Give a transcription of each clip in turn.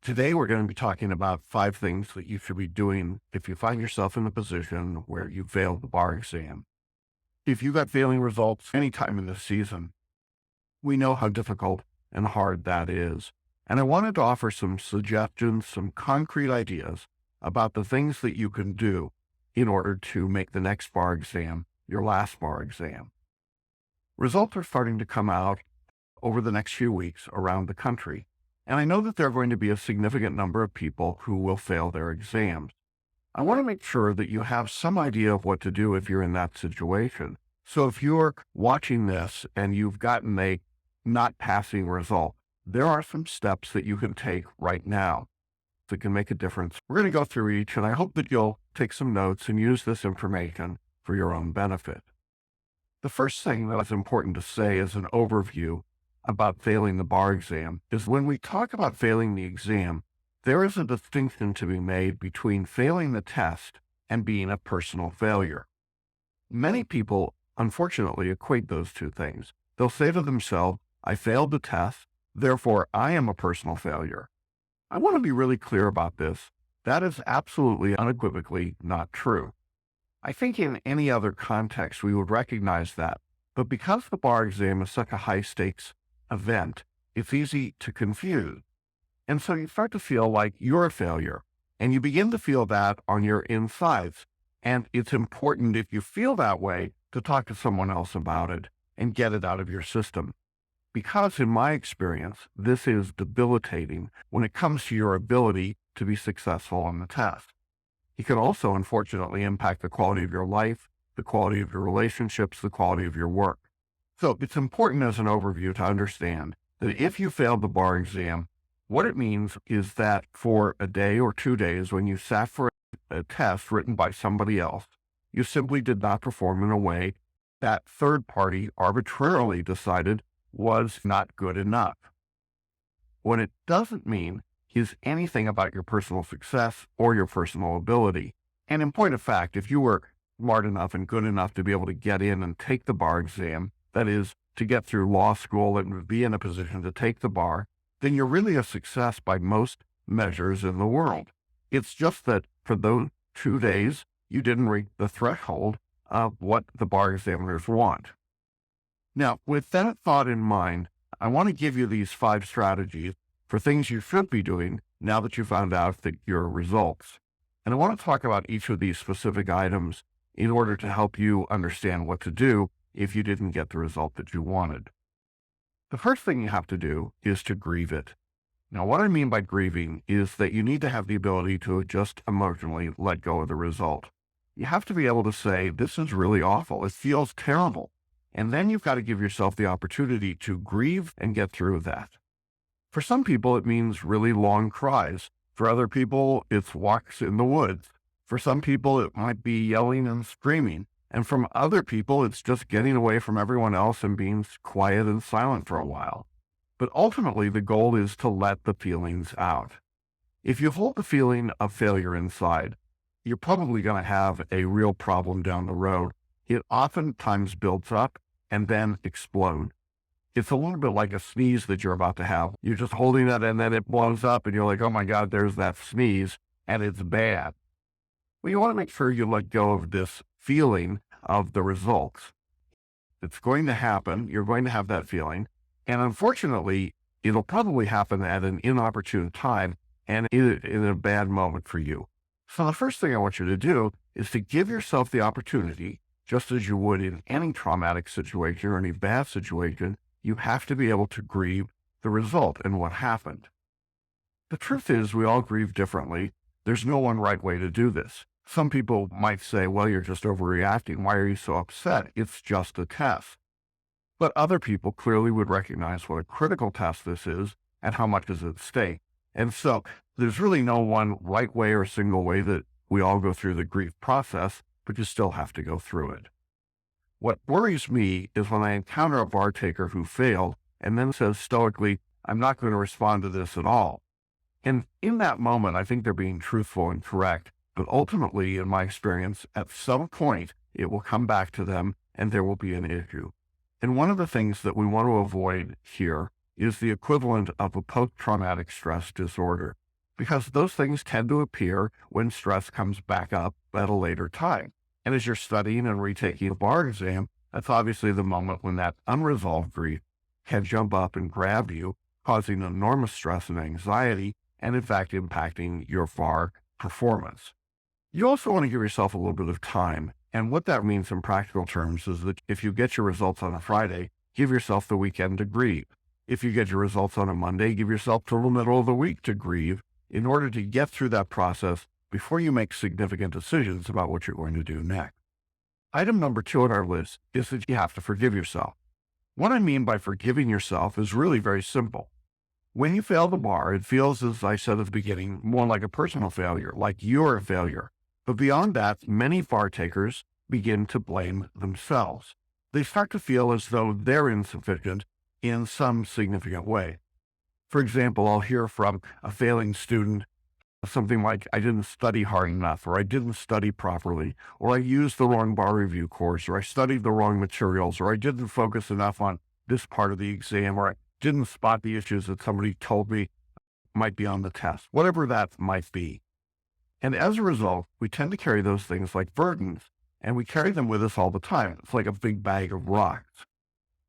Today, we're going to be talking about 5 things that you should be doing if you find yourself in a position where you failed the bar exam. If you got failing results any time in this season, we know how difficult and hard that is. And I wanted to offer some suggestions, some concrete ideas about the things that you can do in order to make the next bar exam your last bar exam. Results are starting to come out over the next few weeks around the country. And I know that there are going to be a significant number of people who will fail their exams. I want to make sure that you have some idea of what to do if you're in that situation. So if you're watching this and you've gotten a not passing result, there are some steps that you can take right now that can make a difference. We're going to go through each, and I hope that you'll take some notes and use this information for your own benefit. The first thing that is important to say as an overview about failing the bar exam is when we talk about failing the exam, there is a distinction to be made between failing the test and being a personal failure. Many people, unfortunately, equate those two things. They'll say to themselves, I failed the test, therefore I am a personal failure. I want to be really clear about this. That is absolutely unequivocally not true. I think in any other context we would recognize that, but because the bar exam is such a high-stakes event, it's easy to confuse. And so you start to feel like you're a failure, and you begin to feel that on your insides. And it's important, if you feel that way, to talk to someone else about it and get it out of your system. Because in my experience, this is debilitating when it comes to your ability to be successful on the test. It can also, unfortunately, impact the quality of your life, the quality of your relationships, the quality of your work. So it's important as an overview to understand that if you failed the bar exam, what it means is that for a day or 2 days when you sat for a test written by somebody else, you simply did not perform in a way that third party arbitrarily decided was not good enough. What it doesn't mean is anything about your personal success or your personal ability. And in point of fact, if you were smart enough and good enough to be able to get in and take the bar exam, that is, to get through law school and be in a position to take the bar, then you're really a success by most measures in the world. It's just that for those 2 days, you didn't reach the threshold of what the bar examiners want. Now, with that thought in mind, I want to give you these 5 strategies for things you should be doing now that you found out that your results. And I want to talk about each of these specific items in order to help you understand what to do if you didn't get the result that you wanted. The first thing you have to do is to grieve it. Now, what I mean by grieving is that you need to have the ability to just emotionally let go of the result. You have to be able to say, this is really awful. It feels terrible. And then you've got to give yourself the opportunity to grieve and get through that. For some people, it means really long cries. For other people, it's walks in the woods. For some people, it might be yelling and screaming. And from other people, it's just getting away from everyone else and being quiet and silent for a while. But ultimately, the goal is to let the feelings out. If you hold the feeling of failure inside, you're probably going to have a real problem down the road. It oftentimes builds up and then explodes. It's a little bit like a sneeze that you're about to have. You're just holding it and then it blows up and you're like, oh my God, there's that sneeze and it's bad. Well, you want to make sure you let go of this feeling of the results. It's going to happen. You're going to have that feeling. And unfortunately, it'll probably happen at an inopportune time and in a bad moment for you. So the first thing I want you to do is to give yourself the opportunity, just as you would in any traumatic situation or any bad situation, you have to be able to grieve the result and what happened. The truth is, we all grieve differently. There's no one right way to do this. Some people might say, well, you're just overreacting. Why are you so upset? It's just a test. But other people clearly would recognize what a critical test this is and how much is at stake. And so there's really no one right way or single way that we all go through the grief process, but you still have to go through it. What worries me is when I encounter a bar taker who failed and then says stoically, I'm not going to respond to this at all. And in that moment, I think they're being truthful and correct. But ultimately, in my experience, at some point, it will come back to them and there will be an issue. And one of the things that we want to avoid here is the equivalent of a post-traumatic stress disorder. because those things tend to appear when stress comes back up at a later time. And as you're studying and retaking the bar exam, that's obviously the moment when that unresolved grief can jump up and grab you, causing enormous stress and anxiety, and in fact impacting your bar performance. You also want to give yourself a little bit of time. And what that means in practical terms is that if you get your results on a Friday, give yourself the weekend to grieve. If you get your results on a Monday, give yourself till the middle of the week to grieve in order to get through that process before you make significant decisions about what you're going to do next. Item number 2 on our list is that you have to forgive yourself. What I mean by forgiving yourself is really very simple. When you fail the bar, it feels, as I said at the beginning, more like a personal failure, like you're a failure. But beyond that, many bar takers begin to blame themselves. They start to feel as though they're insufficient in some significant way. For example, I'll hear from a failing student something like, I didn't study hard enough, or I didn't study properly, or I used the wrong bar review course, or I studied the wrong materials, or I didn't focus enough on this part of the exam, or I didn't spot the issues that somebody told me might be on the test, whatever that might be. And as a result, we tend to carry those things like burdens, and we carry them with us all the time. It's like a big bag of rocks.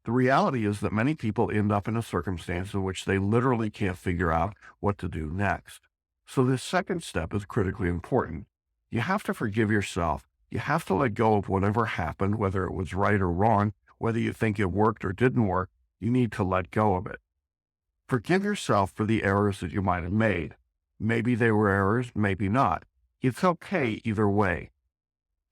The reality is that many people end up in a circumstance in which they literally can't figure out what to do next. So this second step is critically important. You have to forgive yourself. You have to let go of whatever happened, whether it was right or wrong, whether you think it worked or didn't work. You need to let go of it. Forgive yourself for the errors that you might have made. Maybe they were errors, maybe not. It's okay either way.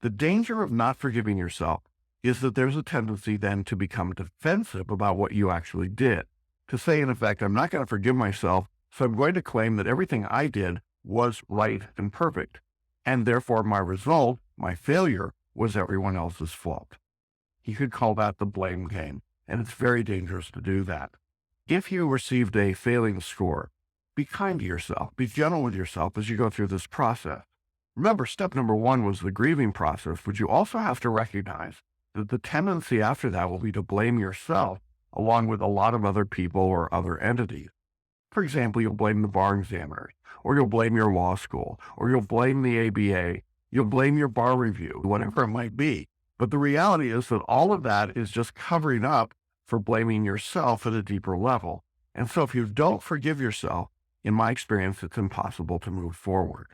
The danger of not forgiving yourself is that there's a tendency then to become defensive about what you actually did. To say, in effect, I'm not going to forgive myself, so I'm going to claim that everything I did was right and perfect. And therefore my result, my failure, was everyone else's fault. You could call that the blame game, and it's very dangerous to do that. If you received a failing score, be kind to yourself, be gentle with yourself as you go through this process. Remember, step number 1 was the grieving process, but you also have to recognize that the tendency after that will be to blame yourself along with a lot of other people or other entities. For example, you'll blame the bar examiners, or you'll blame your law school, or you'll blame the ABA, you'll blame your bar review, whatever it might be. But the reality is that all of that is just covering up for blaming yourself at a deeper level. And so if you don't forgive yourself, in my experience, it's impossible to move forward.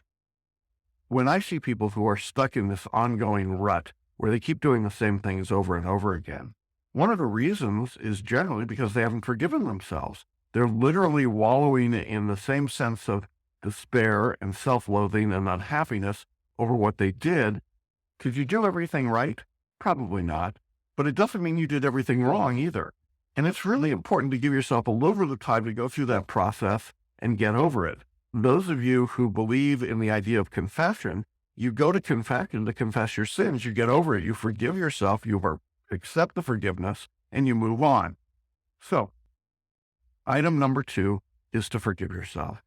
When I see people who are stuck in this ongoing rut where they keep doing the same things over and over again, one of the reasons is generally because they haven't forgiven themselves. They're literally wallowing in the same sense of despair and self-loathing and unhappiness over what they did. Could you do everything right? Probably not. But it doesn't mean you did everything wrong either. And it's really important to give yourself a little bit of time to go through that process and get over it. Those of you who believe in the idea of confession, you go to confession to confess your sins. You get over it. You forgive yourself. You accept the forgiveness, and you move on. So, item number 2 is to forgive yourself.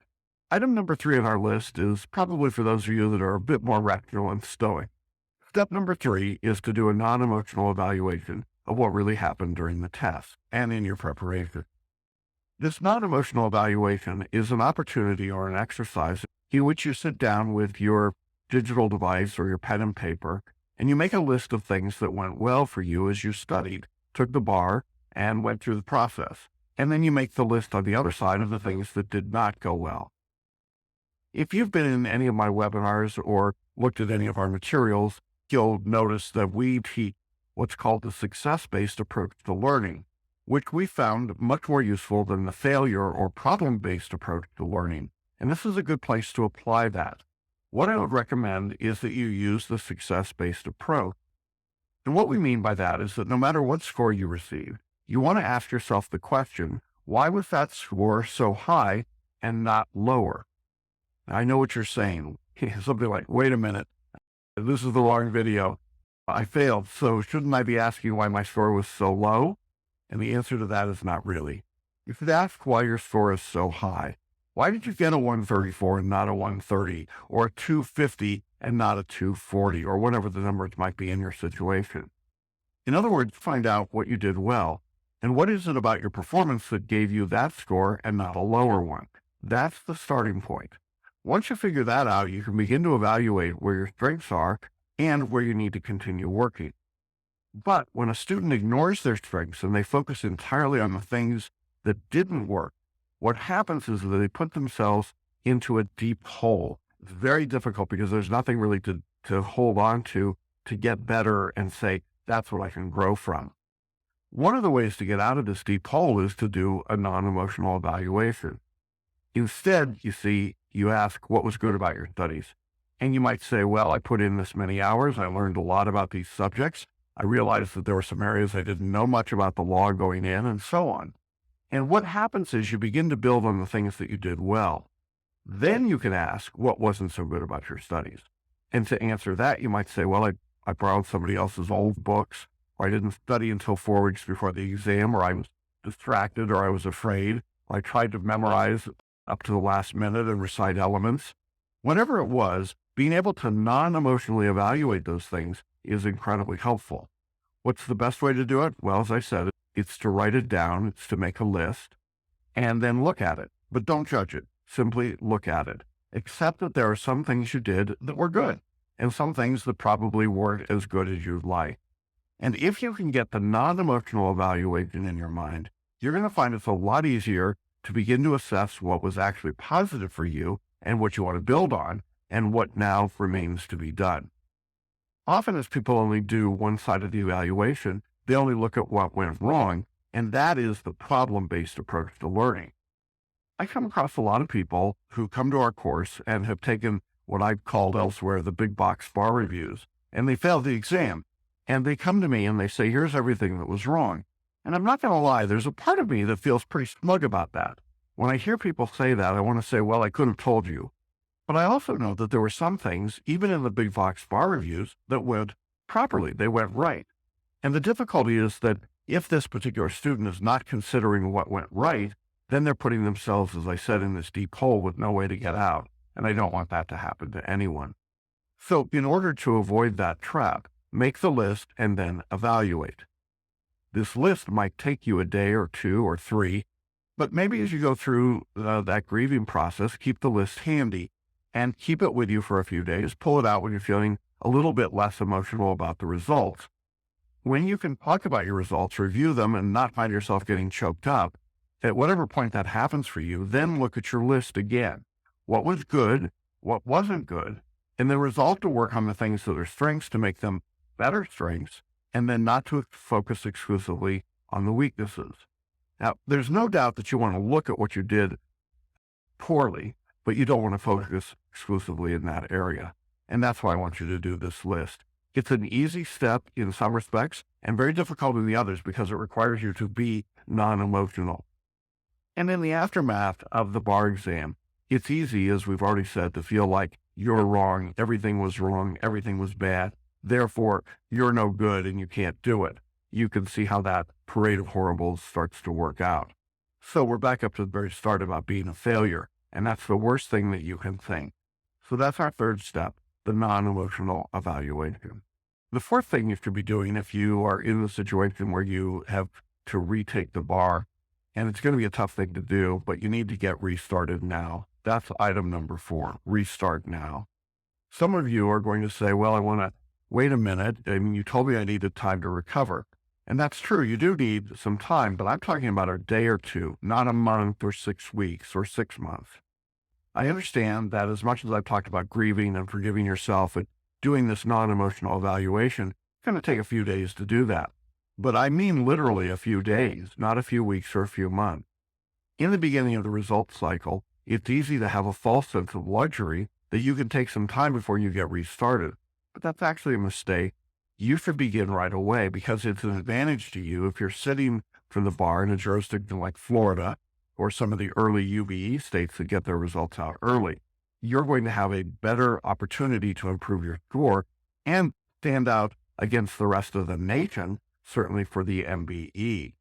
Item number 3 on our list is probably for those of you that are a bit more rational and stoic. Step number 3 is to do a non-emotional evaluation of what really happened during the test and in your preparation. This non-emotional evaluation is an opportunity or an exercise in which you sit down with your digital device or your pen and paper, and you make a list of things that went well for you as you studied, took the bar, and went through the process. And then you make the list on the other side of the things that did not go well. If you've been in any of my webinars or looked at any of our materials, you'll notice that we teach what's called the success-based approach to learning, which we found much more useful than the failure or problem-based approach to learning. And this is a good place to apply that. What I would recommend is that you use the success-based approach. And what we mean by that is that no matter what score you receive, you want to ask yourself the question, why was that score so high and not lower? I know what you're saying. Something like, wait a minute, this is the wrong video. I failed, so shouldn't I be asking why my score was so low? And the answer to that is not really. You should ask why your score is so high. Why did you get a 134 and not a 130, or a 250 and not a 240, or whatever the numbers might be in your situation? In other words, find out what you did well, and what is it about your performance that gave you that score and not a lower one? That's the starting point. Once you figure that out, you can begin to evaluate where your strengths are and where you need to continue working. But when a student ignores their strengths and they focus entirely on the things that didn't work, what happens is that they put themselves into a deep hole. It's very difficult because there's nothing really to hold on to get better and say, that's what I can grow from. One of the ways to get out of this deep hole is to do a non-emotional evaluation. Instead, you see, you ask what was good about your studies. And you might say, well, I put in this many hours. I learned a lot about these subjects. I realized that there were some areas I didn't know much about the law going in, and so on. And what happens is you begin to build on the things that you did well. Then you can ask what wasn't so good about your studies. And to answer that, you might say, well, I borrowed somebody else's old books, or I didn't study until 4 weeks before the exam, or I was distracted, or I was afraid, or I tried to memorize up to the last minute and recite elements. Whatever it was, being able to non-emotionally evaluate those things is incredibly helpful. What's the best way to do it? Well, as I said, it's to write it down, it's to make a list, and then look at it. But don't judge it. Simply look at it. Accept that there are some things you did that were good, and some things that probably weren't as good as you'd like. And if you can get the non-emotional evaluation in your mind, you're going to find it's a lot easier to begin to assess what was actually positive for you and what you want to build on and what now remains to be done. Often as people only do one side of the evaluation, they only look at what went wrong, and that is the problem-based approach to learning. I come across a lot of people who come to our course and have taken what I've called elsewhere the big box bar reviews, and they failed the exam. And they come to me and they say, here's everything that was wrong. And I'm not going to lie, there's a part of me that feels pretty smug about that. When I hear people say that, I want to say, well, I could have told you. But I also know that there were some things, even in the big box bar reviews, that went properly. They went right. And the difficulty is that if this particular student is not considering what went right, then they're putting themselves, as I said, in this deep hole with no way to get out. And I don't want that to happen to anyone. So in order to avoid that trap, make the list and then evaluate. This list might take you a day or 2 or 3, but maybe as you go through that grieving process, keep the list handy and keep it with you for a few days. Pull it out when you're feeling a little bit less emotional about the results. When you can talk about your results, review them, and not find yourself getting choked up, at whatever point that happens for you, then look at your list again. What was good? What wasn't good? And then resolve to work on the things that are strengths to make them better strengths, and then not to focus exclusively on the weaknesses. Now, there's no doubt that you want to look at what you did poorly, but you don't want to focus exclusively in that area. And that's why I want you to do this list. It's an easy step in some respects and very difficult in the others because it requires you to be non-emotional. And in the aftermath of the bar exam, it's easy, as we've already said, to feel like you're wrong, everything was bad, therefore you're no good and you can't do it. You can see how that parade of horribles starts to work out. So we're back up to the very start about being a failure, and that's the worst thing that you can think. So that's our third step, the non-emotional evaluation. The fourth thing you should be doing if you are in the situation where you have to retake the bar, and it's going to be a tough thing to do, but you need to get restarted now. That's item number 4, restart now. Some of you are going to say, well, I want to wait a minute. I mean, you told me I needed time to recover. And that's true. You do need some time, but I'm talking about a day or 2, not a month or 6 weeks or 6 months. I understand that as much as I've talked about grieving and forgiving yourself and doing this non-emotional evaluation, it's going to take a few days to do that. But I mean literally a few days, not a few weeks or a few months. In the beginning of the results cycle, it's easy to have a false sense of luxury that you can take some time before you get restarted. But that's actually a mistake. You should begin right away because it's an advantage to you if you're sitting for the bar in a jurisdiction like Florida or some of the early UBE states that get their results out early. You're going to have a better opportunity to improve your score and stand out against the rest of the nation, certainly for the MBE.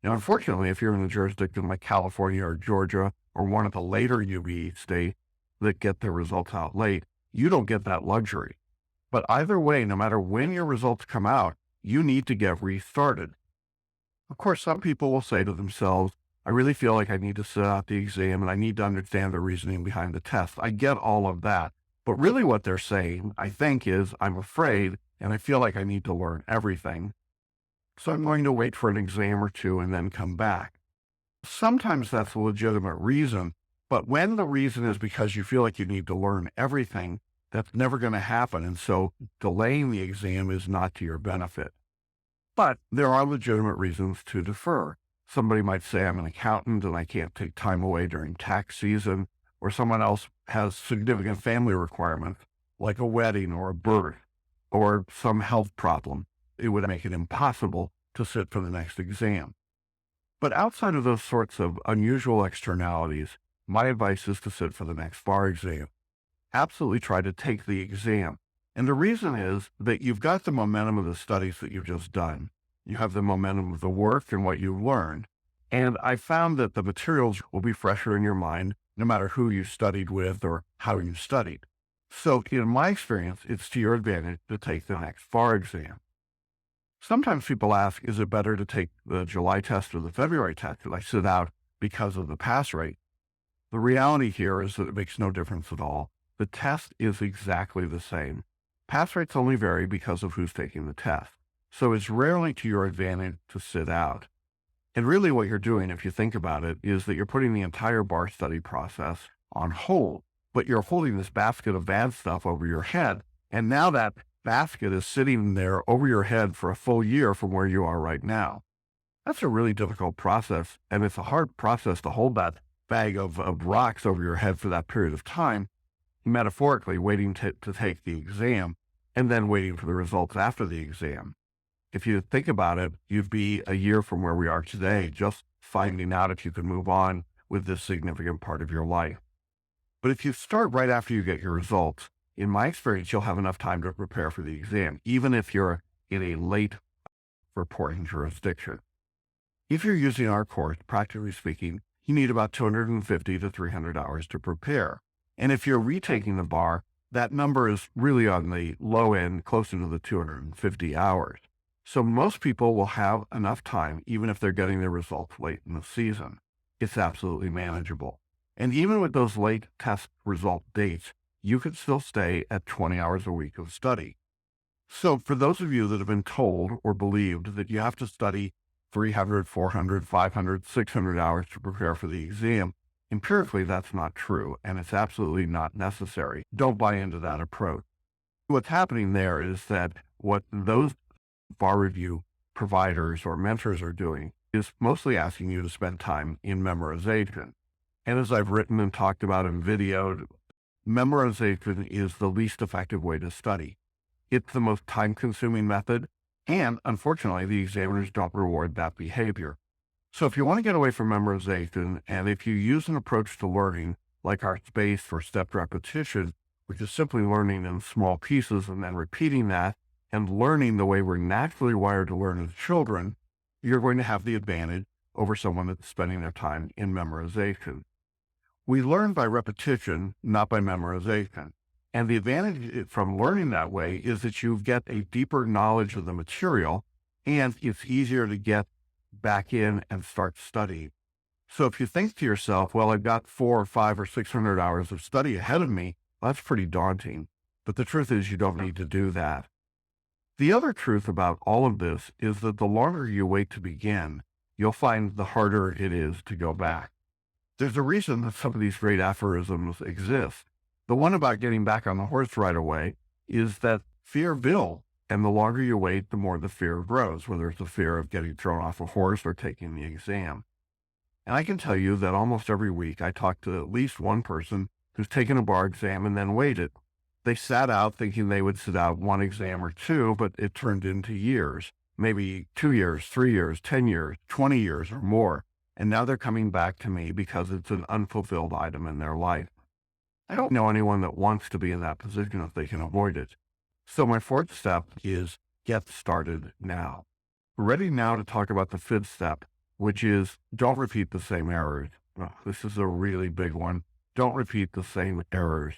Now, unfortunately, if you're in a jurisdiction like California or Georgia or one of the later UBE states that get their results out late, you don't get that luxury. But either way, no matter when your results come out, you need to get restarted. Of course, some people will say to themselves, I really feel like I need to sit out the exam and I need to understand the reasoning behind the test. I get all of that. But really what they're saying, I think, is I'm afraid and I feel like I need to learn everything. So I'm going to wait for an exam or two and then come back. Sometimes that's a legitimate reason, but when the reason is because you feel like you need to learn everything, that's never going to happen. And so delaying the exam is not to your benefit. But there are legitimate reasons to defer. Somebody might say, I'm an accountant and I can't take time away during tax season, or someone else has significant family requirements, like a wedding or a birth, or some health problem. It would make it impossible to sit for the next exam. But outside of those sorts of unusual externalities, my advice is to sit for the next bar exam. Absolutely try to take the exam. And the reason is that you've got the momentum of the studies that you've just done. You have the momentum of the work and what you've learned. And I found that the materials will be fresher in your mind, no matter who you studied with or how you studied. So in my experience, it's to your advantage to take the next bar exam. Sometimes people ask, is it better to take the July test or the February test? Should I sit out because of the pass rate? The reality here is that it makes no difference at all. The test is exactly the same. Pass rates only vary because of who's taking the test. So it's rarely to your advantage to sit out. And really what you're doing, if you think about it, is that you're putting the entire bar study process on hold, but you're holding this basket of bad stuff over your head. And now that basket is sitting there over your head for a full year from where you are right now. That's a really difficult process, and it's a hard process to hold that bag of rocks over your head for that period of time, metaphorically waiting to take the exam and then waiting for the results after the exam. If you think about it, you'd be a year from where we are today, just finding out if you can move on with this significant part of your life. But if you start right after you get your results, in my experience, you'll have enough time to prepare for the exam, even if you're in a late reporting jurisdiction. If you're using our course, practically speaking, you need about 250 to 300 hours to prepare. And if you're retaking the bar, that number is really on the low end, closer to the 250 hours. So most people will have enough time, even if they're getting their results late in the season. It's absolutely manageable. And even with those late test result dates, you could still stay at 20 hours a week of study. So for those of you that have been told or believed that you have to study 300, 400, 500, 600 hours to prepare for the exam, empirically that's not true, and it's absolutely not necessary. Don't buy into that approach. What's happening there is that what those bar review providers or mentors are doing is mostly asking you to spend time in memorization. And as I've written and talked about in video, memorization is the least effective way to study. It's the most time-consuming method, and unfortunately, the examiners don't reward that behavior. So if you want to get away from memorization, and if you use an approach to learning, like our spaced or stepped repetition, which is simply learning in small pieces and then repeating that, and learning the way we're naturally wired to learn as children, you're going to have the advantage over someone that's spending their time in memorization. We learn by repetition, not by memorization. And the advantage from learning that way is that you get a deeper knowledge of the material, and it's easier to get back in and start studying. So if you think to yourself, well, I've got 400 or 500 or 600 hours of study ahead of me, well, that's pretty daunting. But the truth is you don't need to do that. The other truth about all of this is that the longer you wait to begin, you'll find the harder it is to go back. There's a reason that some of these great aphorisms exist. The one about getting back on the horse right away is that fear builds, and the longer you wait, the more the fear grows, whether it's the fear of getting thrown off a horse or taking the exam. And I can tell you that almost every week I talk to at least one person who's taken a bar exam and then waited. They sat out thinking they would sit out one exam or two, but it turned into years, maybe 2 years, 3 years, 10 years, 20 years or more. And now they're coming back to me because it's an unfulfilled item in their life. I don't know anyone that wants to be in that position if they can avoid it. So my fourth step is get started now. We're ready now to talk about the fifth step, which is don't repeat the same errors. Well, this is a really big one. Don't repeat the same errors.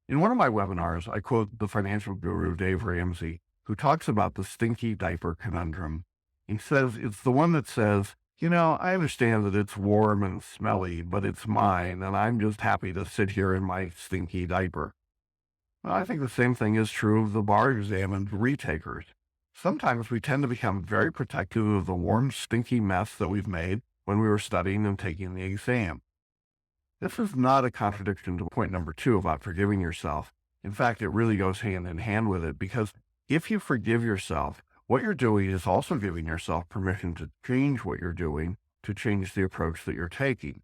In one of my webinars, I quote the financial guru Dave Ramsey, who talks about the stinky diaper conundrum. He says it's the one that says, I understand that it's warm and smelly, but it's mine, and I'm just happy to sit here in my stinky diaper. Well, I think the same thing is true of the bar exam and retakers. Sometimes we tend to become very protective of the warm, stinky mess that we've made when we were studying and taking the exam. This is not a contradiction to point number two about forgiving yourself. In fact, it really goes hand in hand with it because if you forgive yourself, what you're doing is also giving yourself permission to change what you're doing, to change the approach that you're taking.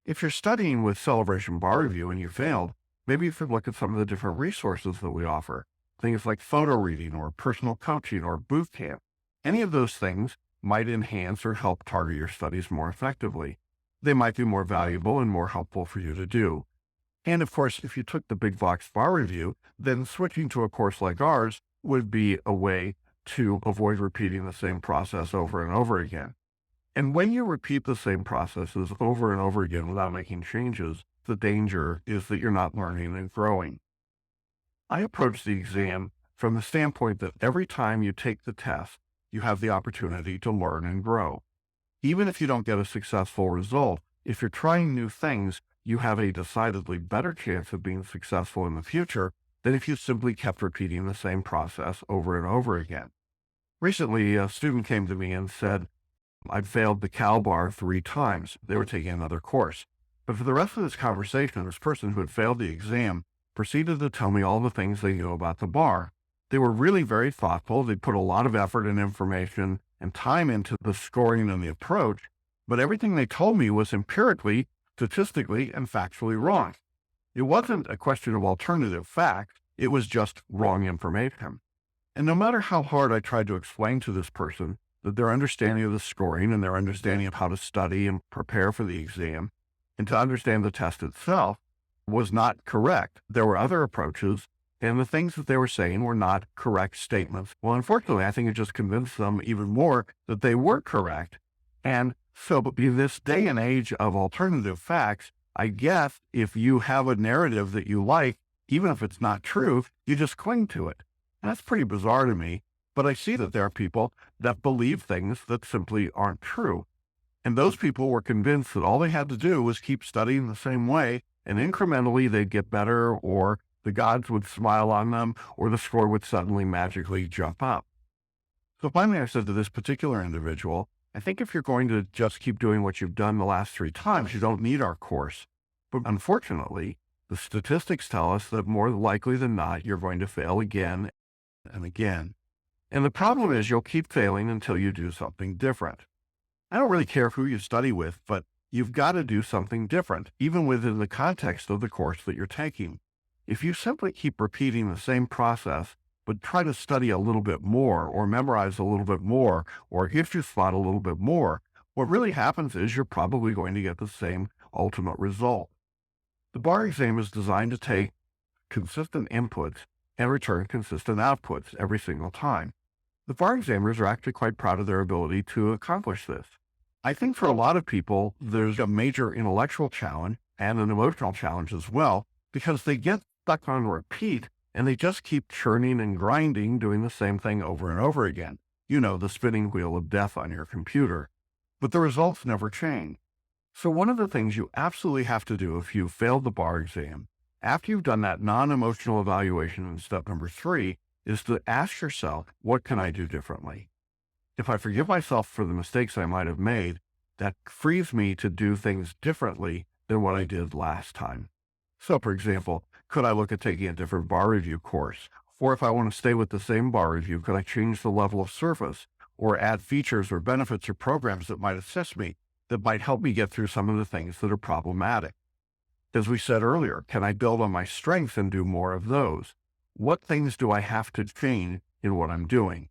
If you're studying with Celebration Bar Review and you failed, maybe you should look at some of the different resources that we offer. Things like photo reading or personal coaching or boot camp. Any of those things might enhance or help target your studies more effectively. They might be more valuable and more helpful for you to do. And of course, if you took the Big Box Bar Review, then switching to a course like ours would be a way to avoid repeating the same process over and over again. And when you repeat the same processes over and over again without making changes, the danger is that you're not learning and growing. I approach the exam from the standpoint that every time you take the test, you have the opportunity to learn and grow. Even if you don't get a successful result, if you're trying new things, you have a decidedly better chance of being successful in the future than if you simply kept repeating the same process over and over again. Recently, a student came to me and said, I'd failed the Cal Bar 3 times. They were taking another course. But for the rest of this conversation, this person who had failed the exam proceeded to tell me all the things they knew about the bar. They were really very thoughtful. They put a lot of effort and information and time into the scoring and the approach, but everything they told me was empirically, statistically, and factually wrong. It wasn't a question of alternative facts. It was just wrong information. And no matter how hard I tried to explain to this person that their understanding of the scoring and their understanding of how to study and prepare for the exam and to understand the test itself was not correct. There were other approaches, and the things that they were saying were not correct statements. Well, unfortunately, I think it just convinced them even more that they were correct. And so, but in this day and age of alternative facts, I guess if you have a narrative that you like, even if it's not true, you just cling to it. And that's pretty bizarre to me, but I see that there are people that believe things that simply aren't true. And those people were convinced that all they had to do was keep studying the same way, and incrementally they'd get better, or the gods would smile on them, or the score would suddenly magically jump up. So finally I said to this particular individual, I think if you're going to just keep doing what you've done the last 3 times, you don't need our course. But unfortunately, the statistics tell us that more likely than not, you're going to fail again and again. And the problem is you'll keep failing until you do something different. I don't really care who you study with, but you've got to do something different, even within the context of the course that you're taking. If you simply keep repeating the same process, but try to study a little bit more, or memorize a little bit more, or hit your spot a little bit more, what really happens is you're probably going to get the same ultimate result. The bar exam is designed to take consistent inputs and return consistent outputs every single time. The bar examiners are actually quite proud of their ability to accomplish this. I think for a lot of people, there's a major intellectual challenge and an emotional challenge as well, because they get stuck on repeat and they just keep churning and grinding, doing the same thing over and over again. You know, the spinning wheel of death on your computer. But the results never change. So one of the things you absolutely have to do if you failed the bar exam, after you've done that non-emotional evaluation in step number 3, is to ask yourself, what can I do differently? If I forgive myself for the mistakes I might have made, that frees me to do things differently than what I did last time. So, for example, could I look at taking a different bar review course? Or if I want to stay with the same bar review, could I change the level of service or add features or benefits or programs that might assist me, that might help me get through some of the things that are problematic? As we said earlier, can I build on my strengths and do more of those? What things do I have to change in what I'm doing?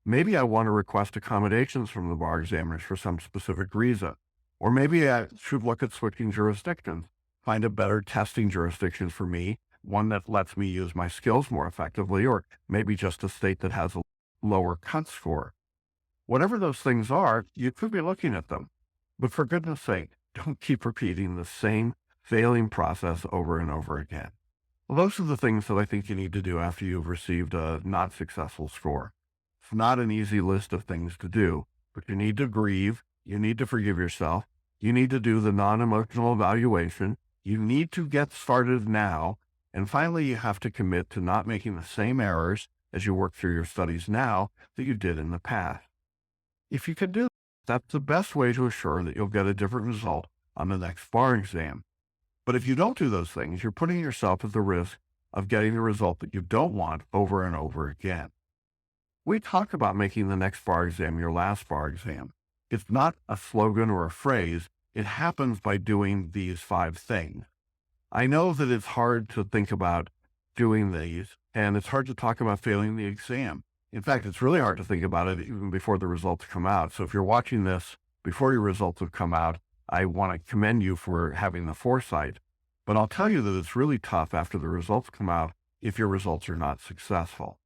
Maybe I want to request accommodations from the bar examiners for some specific reason. Or maybe I should look at switching jurisdictions, find a better testing jurisdiction for me, one that lets me use my skills more effectively, or maybe just a state that has a lower cut score. Whatever those things are, you could be looking at them. But for goodness sake, don't keep repeating the same failing process over and over again. Well, those are the things that I think you need to do after you've received a not successful score. It's not an easy list of things to do, but you need to grieve, You need to forgive yourself. You need to do the non-emotional evaluation. You need to get started now. And finally, you have to commit to not making the same errors as you work through your studies now that you did in the past. If you can do that, that's the best way to assure that you'll get a different result on the next bar exam. But if you don't do those things, you're putting yourself at the risk of getting the result that you don't want over and over again. We talk about making the next bar exam your last bar exam. It's not a slogan or a phrase. It happens by doing these 5 things. I know that it's hard to think about doing these, and it's hard to talk about failing the exam. In fact, it's really hard to think about it even before the results come out. So if you're watching this before your results have come out, I want to commend you for having the foresight. But I'll tell you that it's really tough after the results come out if your results are not successful.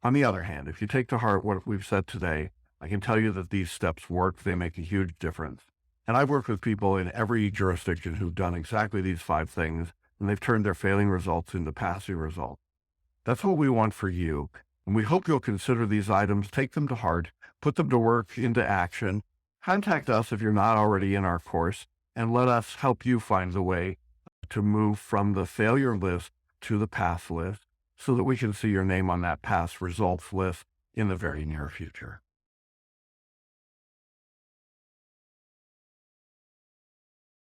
On the other hand, if you take to heart what we've said today, I can tell you that these steps work. They make a huge difference. And I've worked with people in every jurisdiction who've done exactly these 5 things, and they've turned their failing results into passing results. That's what we want for you. And we hope you'll consider these items, take them to heart, put them to work into action. Contact us if you're not already in our course, and let us help you find the way to move from the failure list to the pass list so that we can see your name on that pass results list in the very near future.